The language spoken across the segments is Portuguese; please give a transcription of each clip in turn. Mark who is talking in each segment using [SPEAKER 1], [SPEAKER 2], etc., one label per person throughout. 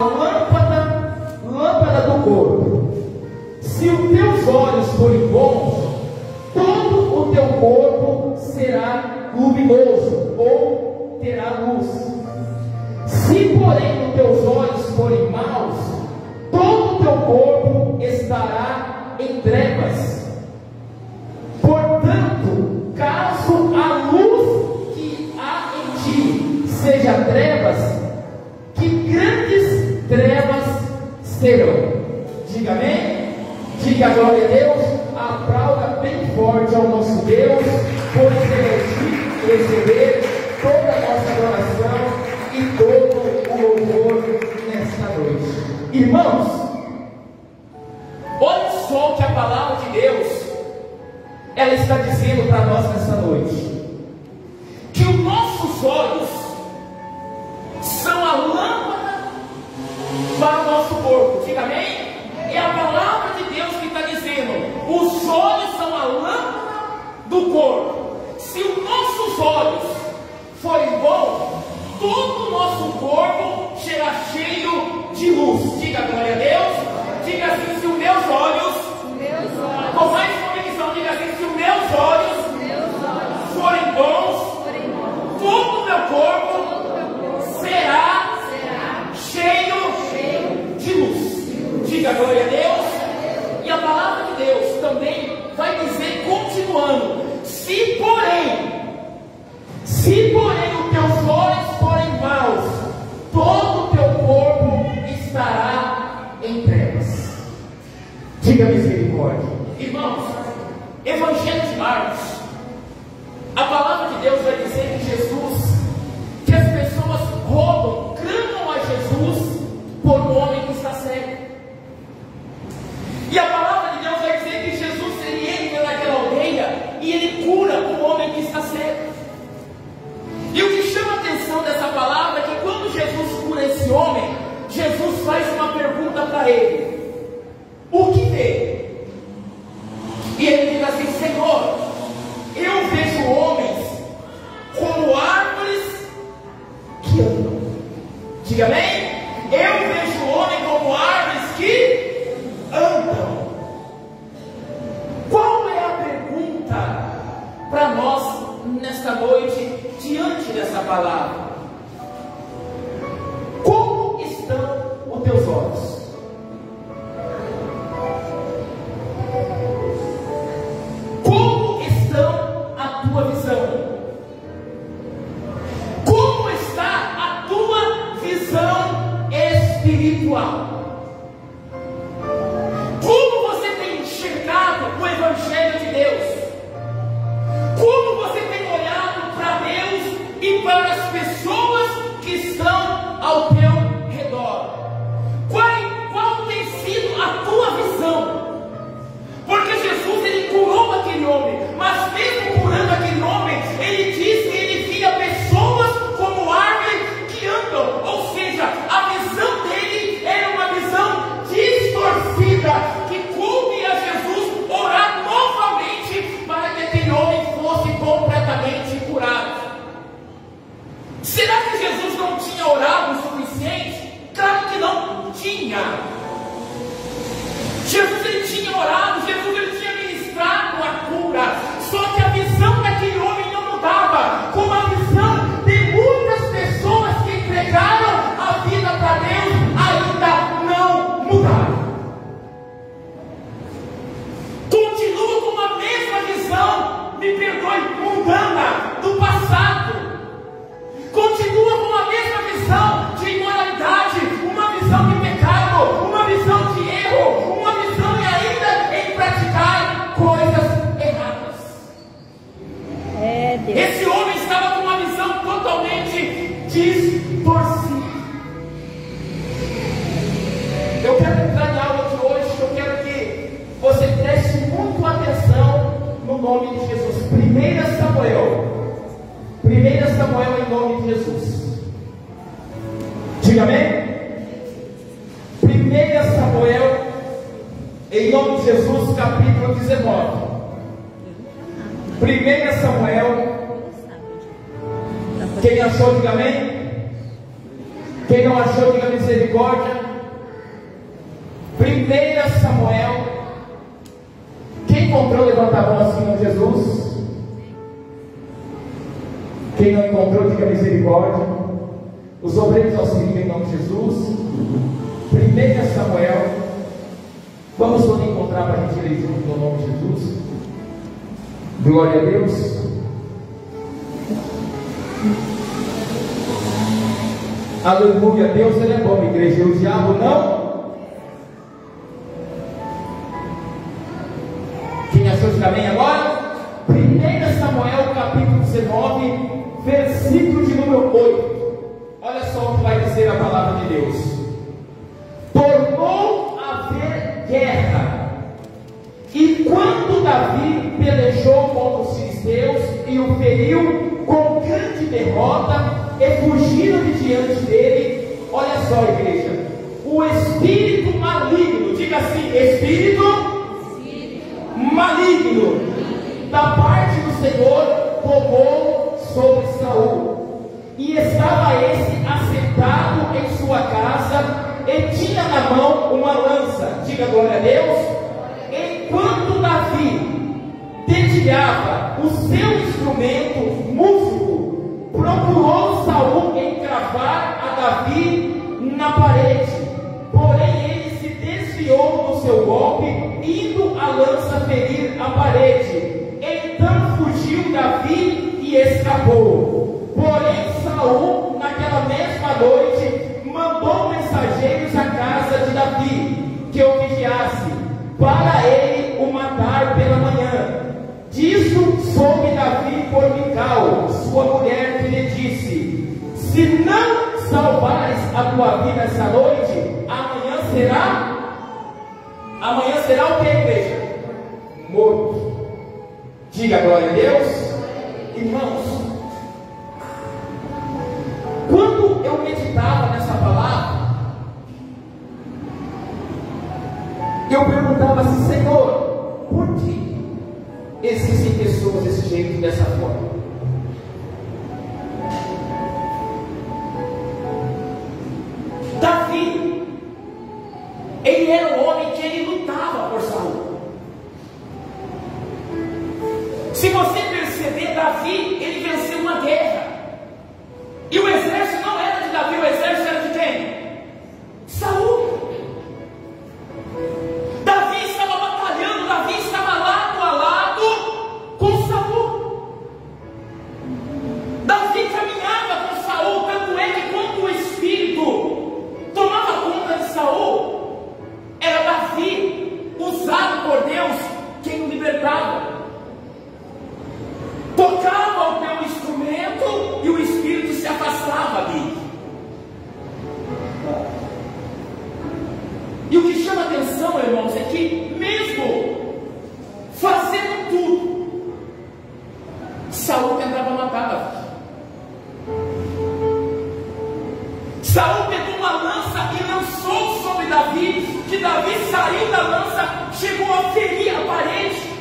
[SPEAKER 1] lâmpada do corpo. Se os teus olhos forem bons, todo o teu corpo será luminoso ou terá luz. Se porém os teus olhos forem maus, todo o teu corpo estará em trevas. Portanto, caso a luz que há em ti seja trevas, que grandes trevas serão. Diga amém? Diga glória a Deus. Aplauda bem forte ao nosso Deus, por permitir receber toda a nossa adoração e todo o louvor nesta noite. Irmãos, olha só o que a palavra de Deus ela está dizendo para nós nessa noite: que os nossos olhos são a lâmpada para o nosso corpo. Diga amém? É a palavra de Deus que está dizendo: os olhos são a lâmpada do corpo. Se os nossos olhos forem bons, todo o nosso corpo será cheio de luz. Diga glória a Deus. Diga assim: se os meus olhos, com mais convicção, diga assim: se os meus olhos forem bons, todo o meu corpo será cheio de luz. Diga glória a Deus. E a palavra de Deus também vai dizer, continuando: se porém os teus olhos forem maus, todo o teu corpo estará em trevas. Diga misericórdia. Irmãos, Evangelho de Marcos, a palavra de Deus vai dizer que Jesus, que as pessoas roubam, clamam a Jesus por um homem que está cego. E a palavra de Deus vai dizer que Jesus, ele entra naquela aldeia e ele cura o homem que está cego. E o que chama a atenção dessa palavra é que quando Jesus cura esse homem, Jesus faz uma pergunta para ele: o que vê? E ele diz assim: Senhor, eu vejo homens como árvores que andam. Diga amém? Eu vejo o homem como árvores que andam. Qual é a pergunta para nós nesta noite, diante dessa palavra? Como estão os teus olhos? Como estão a tua visão? Como está a tua visão espiritual? Como você tem enxergado o Evangelho de Deus? Como você tem olhado para Deus e para as pessoas que estão ao teu redor? Qual tem sido a tua visão? Porque Jesus, ele curou aquele homem, mas mesmo curando aquele homem, ele diz que ele via pessoas como árvores que andam. Ou seja, a visão dele era uma visão distorcida, que coube a Jesus orar novamente para que aquele homem fosse completamente curado. Será que Jesus não tinha orado o suficiente? Claro que não tinha. Jesus, ele tinha orado, Jesus, ele tinha ministrado a cura, só que a visão daquele homem não mudava, como a visão de muitas pessoas que entregaram a vida para Deus ainda não mudaram. Continua com a mesma visão, me perdoe, mundana, do passado. Continua com a mesma visão de imoralidade, uma visão de pecado, uma visão de erro, uma visão e ainda em praticar coisas erradas. Esse homem estava com uma visão totalmente distorcida. Eu quero entrar em aula de hoje, eu quero que você preste muito atenção no nome de Jesus. 1 Samuel em nome de Jesus. Diga amém? 1 Samuel em nome de Jesus, capítulo 19. 1 Samuel. Quem achou, diga amém? Quem não achou, diga misericórdia. 1 Samuel. Quem encontrou, levanta a mão assim no Jesus. Quem não encontrou, diga misericórdia. Os obreiros auxiliam em nome de Jesus. 1 Samuel. Vamos todos encontrar para a gente ler junto no nome de Jesus. Glória a Deus. Aleluia. Deus, Ele é bom, igreja. O diabo não. Quem achou de amém agora? 1 Samuel capítulo 19, versículo de número 8. Olha só o que vai dizer a palavra de Deus. Tornou a haver guerra, e quando Davi pelejou contra os filisteus e o feriu com grande derrota, e fugiram de diante dele, olha só, igreja, o espírito maligno, diga assim, espírito maligno da parte do Senhor tomou sobre Saul, e estava esse assentado em sua casa, e tinha na mão uma lança, diga glória a Deus. Enquanto Davi dedilhava o seu instrumento músico, procurou Saul encravar a Davi na parede, porém ele se desviou do seu golpe, indo a lança ferir a parede. Então fugiu Davi e escapou. Porém Saul, naquela mesma noite, mandou mensageiros à casa de Davi, que o vigiasse, para ele o matar pela manhã. Disso soube Davi por Mical, sua mulher, que lhe disse: se não salvares a tua vida essa noite, amanhã será o que, igreja? Morto. Diga glória a Deus. Irmãos, quando eu meditava nessa palavra, eu perguntava assim: Senhor, por que existem pessoas desse jeito, dessa forma? Davi, ele era um homem que ele lutava por Saul. Se você perceber, Davi, ele venceu uma guerra, e o exército não era de Davi, o exército era de quem? Saul. Davi estava batalhando, Davi estava lado a lado com Saul. Davi caminhava com Saul, tanto é que quando o espírito tomava conta de Saul, era Davi, usado por Deus, quem o libertava. Tocava o teu instrumento e o espírito se afastava dele. E o que chama atenção, irmãos, é que mesmo fazendo tudo, Saul tentava matar Davi. Saul pegou uma lança e lançou sobre Davi, que Davi saiu da lança, chegou a ferir a parede.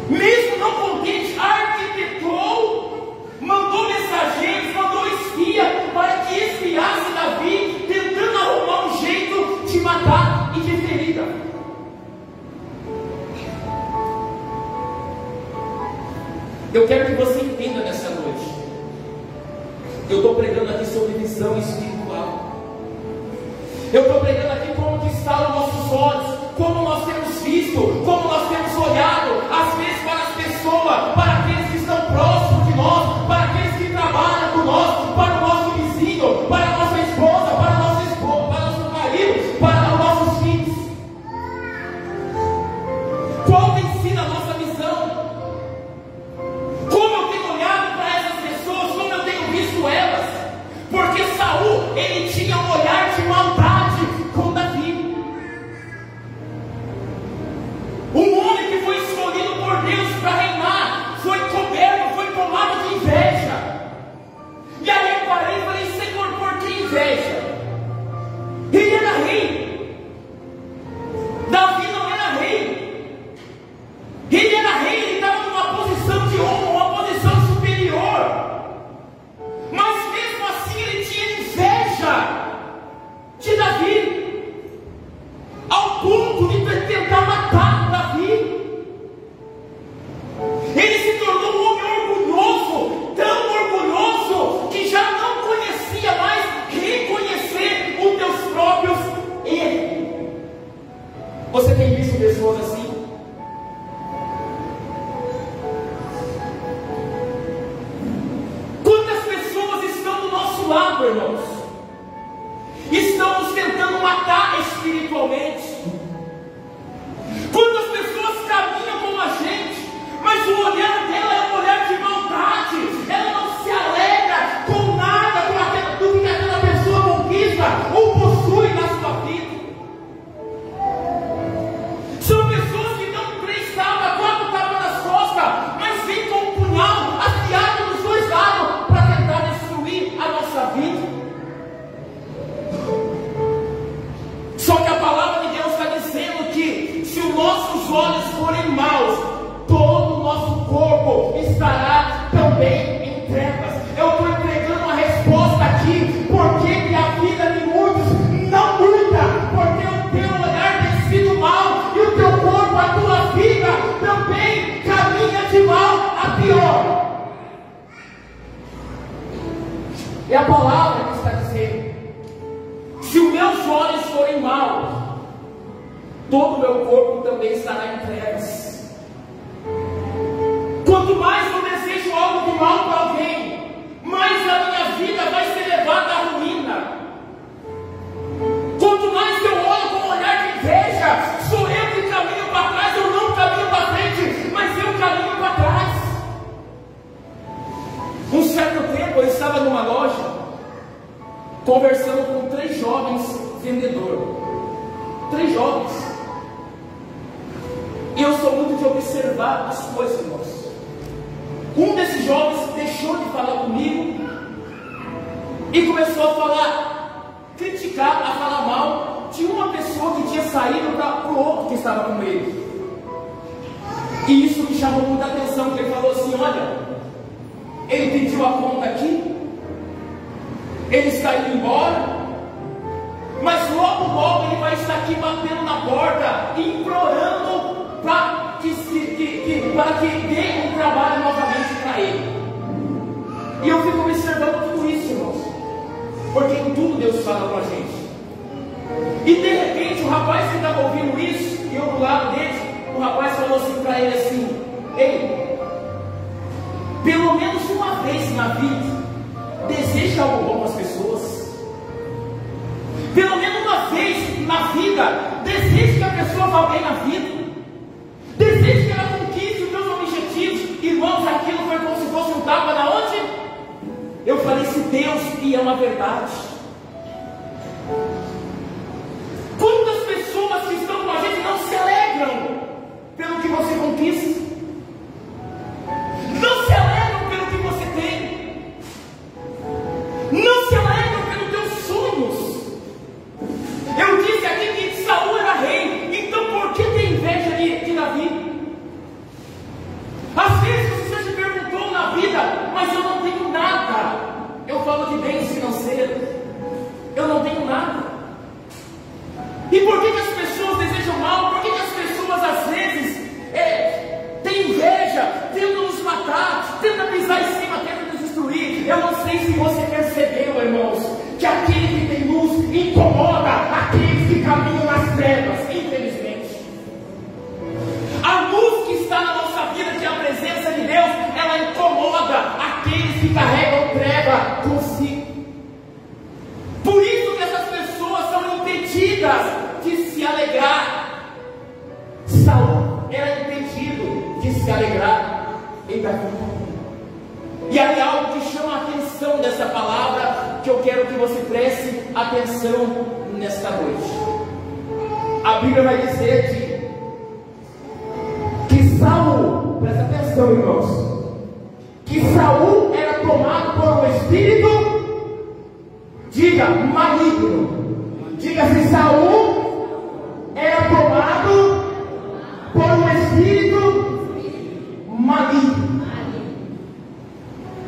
[SPEAKER 1] Mesmo não contente, arquitetou, mandou mensageiros, mandou espia para que espiasse Davi, tentando arrumar um jeito de matar e de ferir Davi. Eu quero que você entenda nessa noite. Eu estou pregando aqui sobre visão espiritual. Eu estou pregando aqui como que está os nossos olhos, como nós temos visto, como nós temos olhado, às vezes para as pessoas, para aqueles que estão próximos de nós, para aqueles que trabalham com nós, para o nosso vizinho, para a nossa esposa, para o nosso marido, para os nossos filhos. Qual tem sido a nossa visão? Como eu tenho olhado para essas pessoas, como eu tenho visto elas? Porque Saul, ele tinha um olhar de maldade com Davi. Um homem que foi escolhido por de Davi, ao ponto de tentar matar Davi. Ele se tornou um homem orgulhoso, tão orgulhoso, que já não conhecia mais reconhecer os teus próprios erros. Você tem visto pessoas assim? Quantas pessoas estão do nosso lado, irmãos? Estão nos tentando matar espiritualmente. Quantas pessoas caminham com a gente, mas o olhar dela é um olhar de maldade. Ela não se alegra com nada do que aquela pessoa conquista ou possui na sua vida. São pessoas que dão 3 tapas, 4 tapas nas costas, mas vêm com um punhal afiado dos 2 lados para tentar destruir a nossa vida. Só que a palavra de Deus está dizendo que se os nossos olhos forem maus, todo o nosso corpo estará também em trevas. Eu estou entregando uma resposta aqui, porque a vida de muitos não muda, porque o teu olhar tem sido mau, e o teu corpo, a tua vida também caminha de mal a pior. É a palavra que está dizendo: se os meus olhos forem maus, todo o meu corpo também estará em trevas. Quanto mais eu desejo algo de mal para alguém, mais a minha vida vai ser levada à ruína. Quanto mais eu olho com um olhar de inveja, sou eu que caminho para trás, eu não caminho para frente, mas eu caminho para trás. Um certo tempo eu estava numa loja, conversando com 3 jovens vendedores. 3 jovens. E eu sou muito de observar as coisas, irmãos. Um desses jovens deixou de falar comigo e começou a falar, criticar, a falar mal de uma pessoa que tinha saído para o outro que estava com ele. E isso me chamou muita atenção, porque ele falou assim: olha, ele pediu a conta aqui, ele está indo embora, mas logo ele vai estar aqui batendo na porta, implorando para que dê um trabalho novamente para ele. E eu fico observando tudo isso, irmãos, porque em tudo Deus fala com a gente. E de repente o rapaz que estava ouvindo isso, e eu do lado dele, o rapaz falou assim para ele assim: ei, pelo menos uma vez na vida, deseja algo bom às pessoas. Pelo menos uma vez na vida, deseje que a pessoa vá bem na vida. Deseje que ela conquiste os meus objetivos. Irmãos, aquilo foi como se fosse um tapa na onde? Eu falei: se Deus, e é uma verdade. Quantas pessoas que estão com a gente não se alegram pelo que você conquista? Não se alegram pelo que você tem. Não se alegram pelos teus sonhos. Eu disse aqui que Saul era rei, então por que tem inveja de Davi? Às vezes você se perguntou na vida: mas eu não tenho nada. Eu falo de bens financeiros, eu não tenho nada. E por que as pessoas desejam mal? Por que as pessoas às vezes têm inveja, tentam nos matar, tentam pisar em cima, tentam nos destruir? Eu não sei se você percebeu, irmãos, que aquele que tem luz incomoda aqueles que caminham nas trevas, infelizmente. A luz que está na nossa vida, que é a presença de Deus, ela incomoda aqueles que carregam treva consigo. Por isso que essas pessoas são impedidas de se alegrar. Saul era impedido de se alegrar em Davi. E aí algo que chama a atenção dessa palavra, que eu quero que você preste atenção nesta noite. A Bíblia vai dizer que Saul, presta atenção, irmãos, que Saul era tomado por um espírito, diga, maligno. Diga se Saul era tomado por um espírito maligno.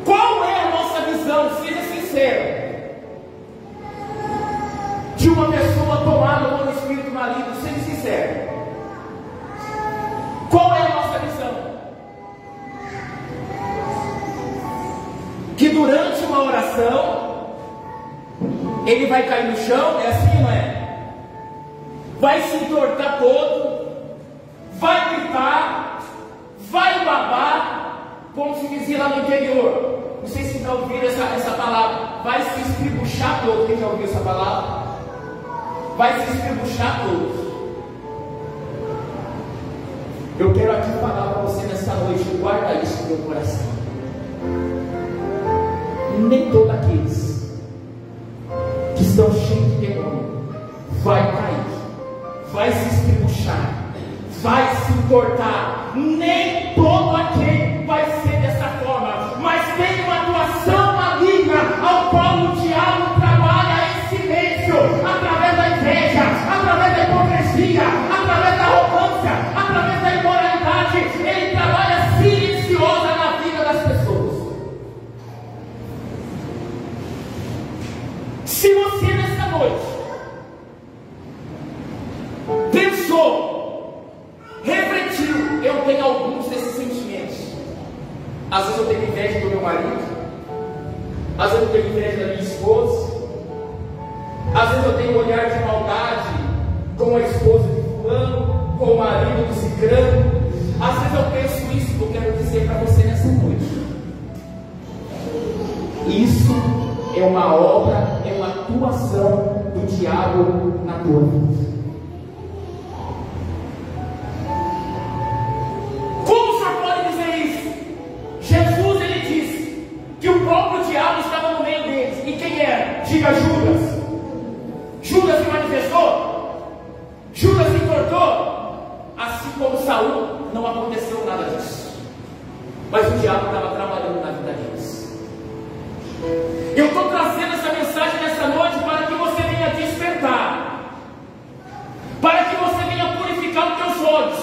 [SPEAKER 1] Qual é a nossa visão, seja sincero, de uma tomado pelo espírito maligno. Seja sincero. Qual é a nossa missão? Que durante uma oração ele vai cair no chão, é assim, não é? Vai se entortar todo, vai gritar, vai babar, como se dizia lá no interior. Não sei se já ouviram essa palavra. Vai se estribuchar todo. Quem já ouviu essa palavra? Vai se estribuchar todo. Eu quero aqui falar para você nessa noite, guarda isso no teu coração. Nem todos aqueles que estão cheios de demônio vai cair, vai se estribuchar, vai se entortar. Nem todo aquele vai ser dessa forma, mas tem uma atuação maligna ao qual o diabo trabalha em silêncio, através da inveja, através da hipocrisia, através da arrogância, através da imoralidade. Ele trabalha silenciosa na vida das pessoas. Se você nessa noite pensou, refletiu, eu tenho alguns desses sentimentos. Às vezes eu tenho inveja do meu marido, às vezes eu tenho inveja da minha esposa, às vezes eu tenho um olhar de maldade com a esposa de fulano, com o marido de cicrano. Às vezes eu penso isso. Eu quero dizer para você nessa noite, isso é uma obra, é uma atuação do diabo na tua vida. Como o senhor pode dizer isso? Jesus, ele disse que o próprio diabo estava no meio deles. E quem era? Diga Judas. Judas se manifestou? Judas se entortou? Assim como Saul, não aconteceu nada disso. Mas o diabo estava trabalhando na vida deles. Eu estou trazendo essa mensagem nessa noite para que você venha despertar, para que você venha purificar os teus olhos,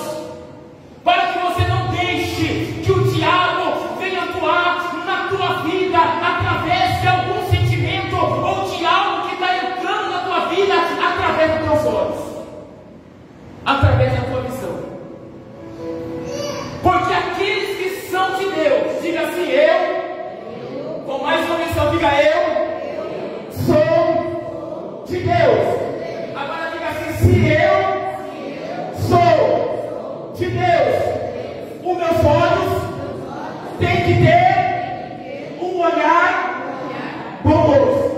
[SPEAKER 1] para que você não deixe que o diabo venha atuar na tua vida através de algum sentimento ou de algo que está entrando na tua vida através dos teus olhos, através da tua visão. Porque aqueles que são de Deus, diga assim, com mais uma menção, diga eu sou de Deus. Agora diga assim, se eu sou de Deus, os meus olhos têm que ter um olhar bondoso.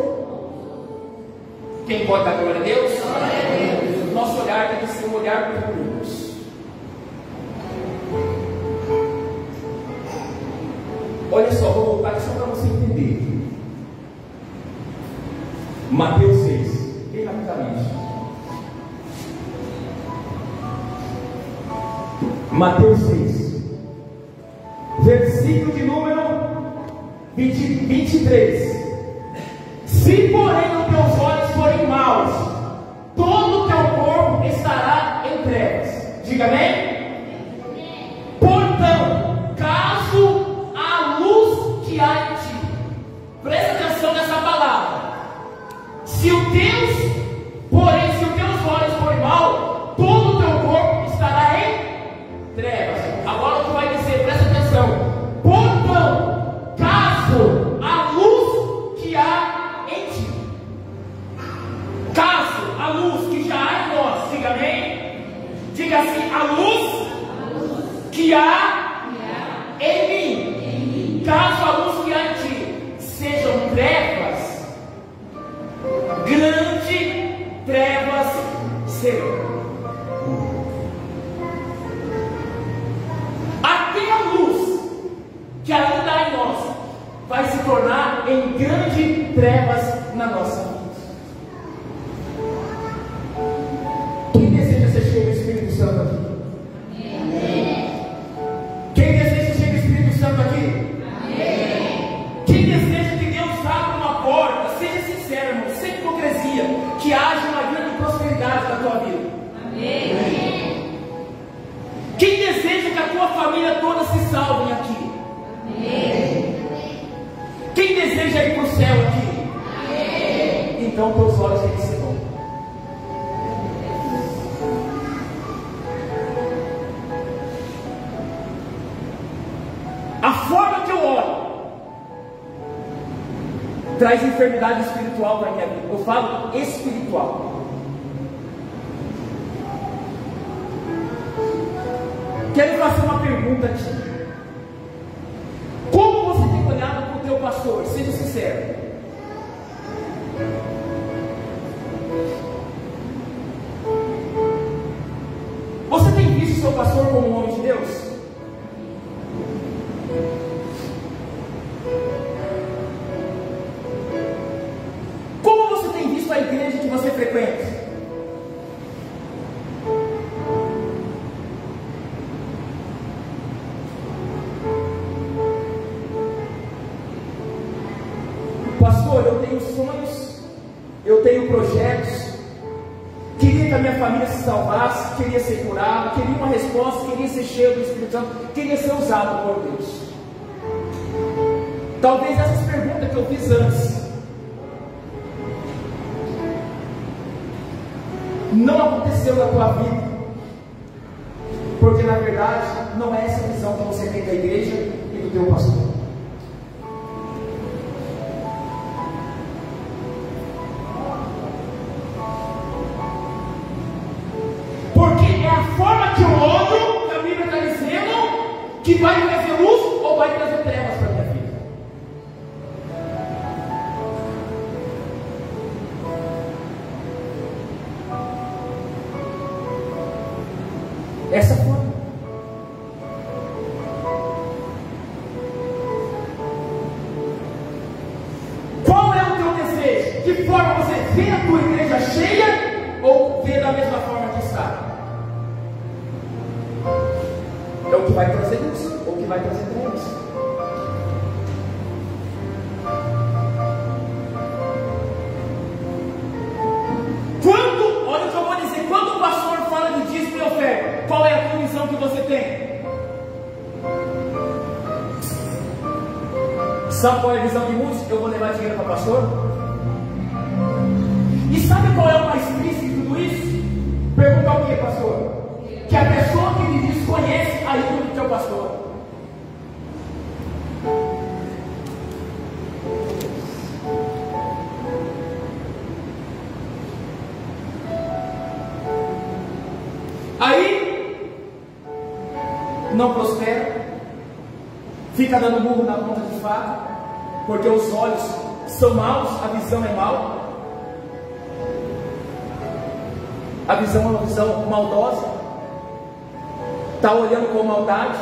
[SPEAKER 1] Quem pode dar glória a Deus? Nosso olhar tem que ser um olhar bondoso. Olha só, vou voltar aqui só para você entender. Mateus 6, bem rapidamente. Mateus 6, versículo de número 23. Se porém os teus olhos forem maus, todo o teu corpo estará em trevas. Diga amém? Portanto, caso a luz que há em ti, presta atenção nessa palavra. Se os teus olhos forem maus, todo o teu corpo estará em trevas. Agora o que vai dizer, presta atenção. Portanto, caso a luz que há em ti, caso a luz que já há em nós, diga amém? Diga assim, a luz que há em mim, caso a luz que há em ti sejam trevas, grande trevas serão. Até a luz que ainda há em nós vai se tornar em grande trevas na nossa vida. Quem deseja ser cheio do Espírito Santo aqui? Quem deseja ser cheio do Espírito Santo aqui? Quem deseja que Deus abra uma porta, seja sincero, irmão, sem hipocrisia, que haja uma vida de prosperidade na tua vida. Amém. Quem deseja que a tua família toda se salve aqui? Amém. Quem deseja ir para o céu aqui? Amém. Então teus olhos têm que ser bons. traz enfermidade espiritual para a minha vida. Eu falo espiritual. Quero fazer uma pergunta a ti. Como você tem olhado para o teu pastor? Seja sincero. Você tem visto o seu pastor como um homem de Deus? Como você tem visto a igreja que você frequenta? Pastor, eu tenho sonhos, eu tenho projetos, queria que a minha família se salvasse, queria ser curado, queria uma resposta, queria ser cheio do Espírito Santo, queria ser usado por Deus. Talvez essas perguntas que eu fiz antes não aconteceu na tua vida, porque na verdade não é essa visão que você tem da igreja e do teu pastor. Que vai trazer luz ou vai trazer trevas para a minha vida? Essa forma. Qual é o teu desejo? De forma você vê a tua igreja cheia ou vê da mesma forma que está? É o que vai trazer luz ou o que vai trazer trevas. Olha o que eu vou dizer, quando o pastor fala de dízimo e oferta, qual é a tua visão que você tem? Sabe qual é a visão de muitos? Eu vou levar dinheiro para o pastor? E sabe qual é o mais triste de tudo isso? Perguntar o que, pastor? Que a pessoa que me diz conhece a índole do teu pastor. Aí não prospera, fica dando murro na ponta de faca, porque os olhos são maus, a visão é mal. A visão é uma visão maldosa. Está olhando com maldade.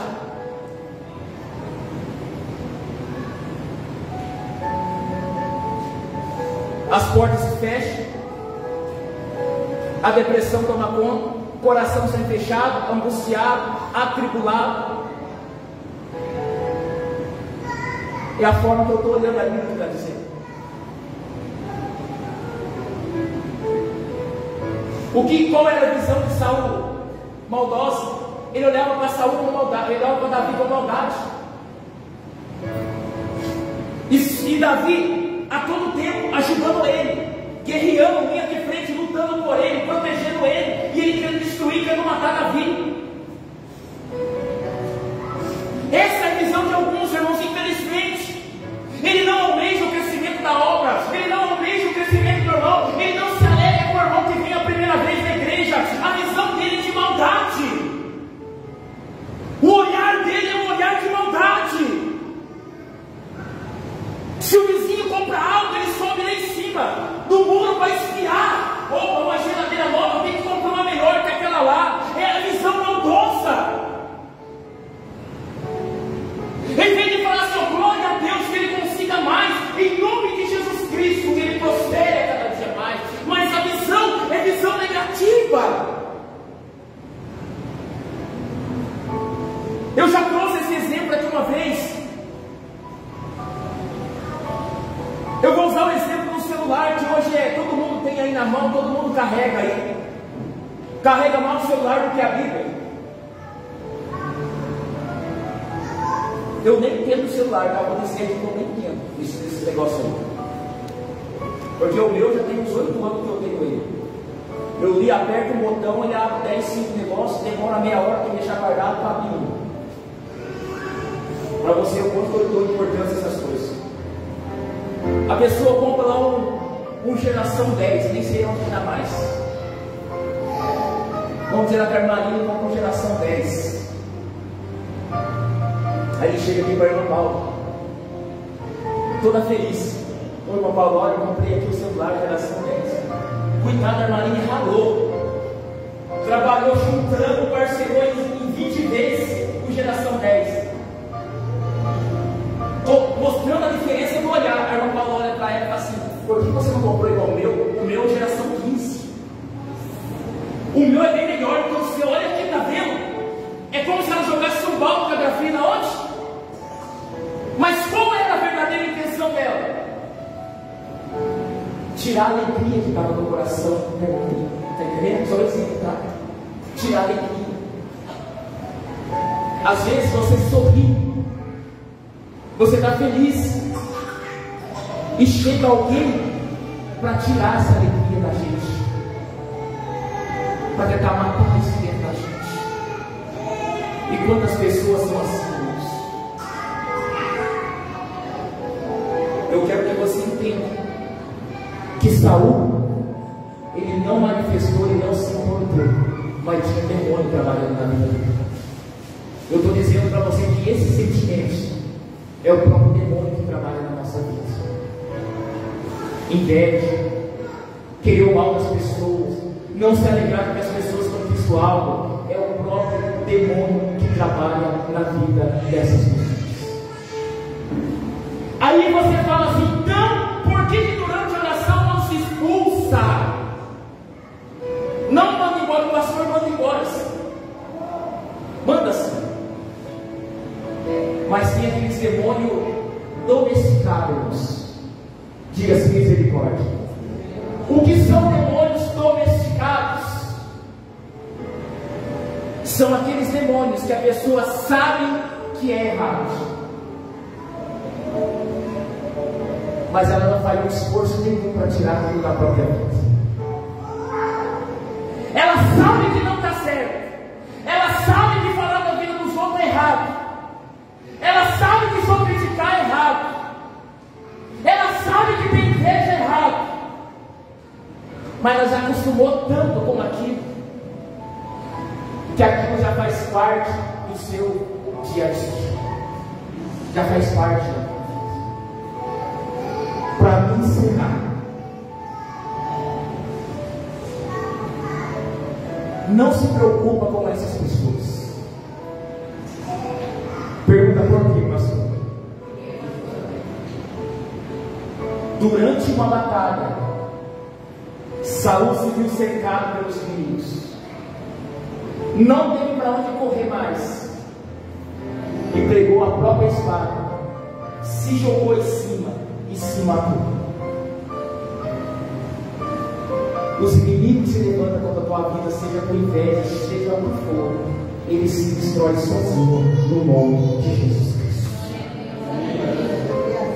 [SPEAKER 1] As portas se fecham. A depressão toma conta. Coração sendo fechado, angustiado, atribulado. É a forma que eu estou olhando a Bíblia para dizer. Qual era a visão de Saul? Maldosa. Ele olhava para Saul com maldade, ele olhava para Davi com maldade. E Davi, a todo tempo, ajudando ele, guerreando linha de frente, lutando por ele, protegendo ele, e ele querendo destruir, querendo matar Davi. Essa é a visão de alguns irmãos, infelizmente. Ele não almeja o crescimento da obra, ele não almeja o crescimento do irmão, ele não se alegra com o irmão que vem a primeira vez na igreja. A visão dele é de maldade. O olhar dele é um olhar de maldade. Se o vizinho compra algo, ele sobe lá em cima do muro para espiar. Opa, uma geladeira nova, tem que comprar uma melhor que aquela lá. É a visão maldosa. Em vez de falar assim, glória a Deus, que ele consiga mais, em nome de Jesus Cristo, que ele prospere cada dia mais. Mas a visão é visão negativa. Eu já trouxe esse exemplo aqui uma vez. Eu vou usar o exemplo do celular, que hoje todo mundo tem aí na mão, todo mundo carrega aí. Carrega mais o celular do que a Bíblia. Eu nem entendo o celular, tá? Vou dizer que eu nem entendo esse negócio aí. Porque o meu já tem uns 8 anos que eu tenho ele. Eu li, aperto um botão, ele abre 10, 5 negócios, demora meia hora, tem que deixar guardado para mim. Para você, o quanto eu dou importância a essas coisas. A pessoa compra lá um geração 10, nem sei onde dá mais. Vamos dizer, na Carmarinha, compra um geração 10. Aí ele chega aqui para o irmão Paulo, toda feliz. Ô irmão Paulo, olha, eu comprei aqui o celular geração 10. Cuidado, a Armarinha ralou. Trabalhou juntando, parcelou em 20 vezes o geração 10. Estou mostrando a diferença do olhar. A irmã Paulo olha para ela e fala assim: por que você não comprou igual o meu? O meu é geração 15. O meu é bem melhor. Então você olha aqui, está vendo? É como se ela jogasse um balde de grafina onde? Mas qual era a verdadeira intenção dela? Tirar a alegria que estava no coração. Está entendendo? Só assim, tá? Tirar a alegria. Às vezes você sorri, você está feliz, e chega alguém para tirar essa alegria da gente, para tentar matar isso dentro da gente. E quantas pessoas são assim? Eu quero que você entenda que Saul, ele não manifestou, ele não se importou, mas tinha demônio trabalhando na vida dele. Eu estou dizendo para você que esse sentimento é o próprio demônio que trabalha na nossa vida. Inveja, querer o mal das pessoas, não se alegrar porque as pessoas conquistam algo, é o próprio demônio que trabalha na vida dessas pessoas. Aí você fala assim: então, por que durante a oração não se expulsa? Não manda embora, o pastor manda embora. Manda sim. Mas tem aqueles demônios domesticados. Diga-se misericórdia. O que são demônios domesticados? São aqueles demônios que a pessoa sabe que é errado, mas ela não faz um esforço nenhum para tirar aquilo da própria vida. Ela sabe que não está certo. Ela sabe que falar da vida dos outros é errado. Ela sabe que só criticar é errado. Ela sabe que tem inveja é errado. Mas ela já acostumou tanto com aquilo, que aquilo já faz parte do seu dia a dia. Já faz parte. Para me encerrar, não se preocupa com essas pessoas. Pergunta por quê, pastor? Durante uma batalha, Saul se viu cercado pelos inimigos, não teve para onde correr mais, e pegou a própria espada, se jogou em cima e se matou. Os inimigos se levantam contra a tua vida, seja por inveja, seja por for, eles se destroem sozinhos no nome de Jesus Cristo.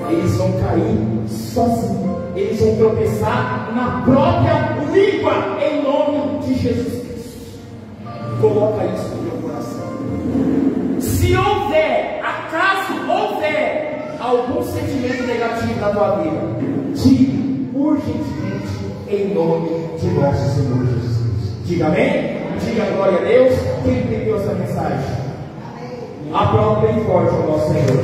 [SPEAKER 1] Eles vão cair sozinhos, eles vão tropeçar na própria língua em nome de Jesus Cristo. Coloca isso no teu coração. Se houver, acaso houver algum sentimento negativo na tua vida, tire urgentemente em nome de nosso Senhor Jesus Cristo. Diga amém? Diga glória a Deus. Quem entendeu essa mensagem? Aplauda bem forte ao nosso Senhor.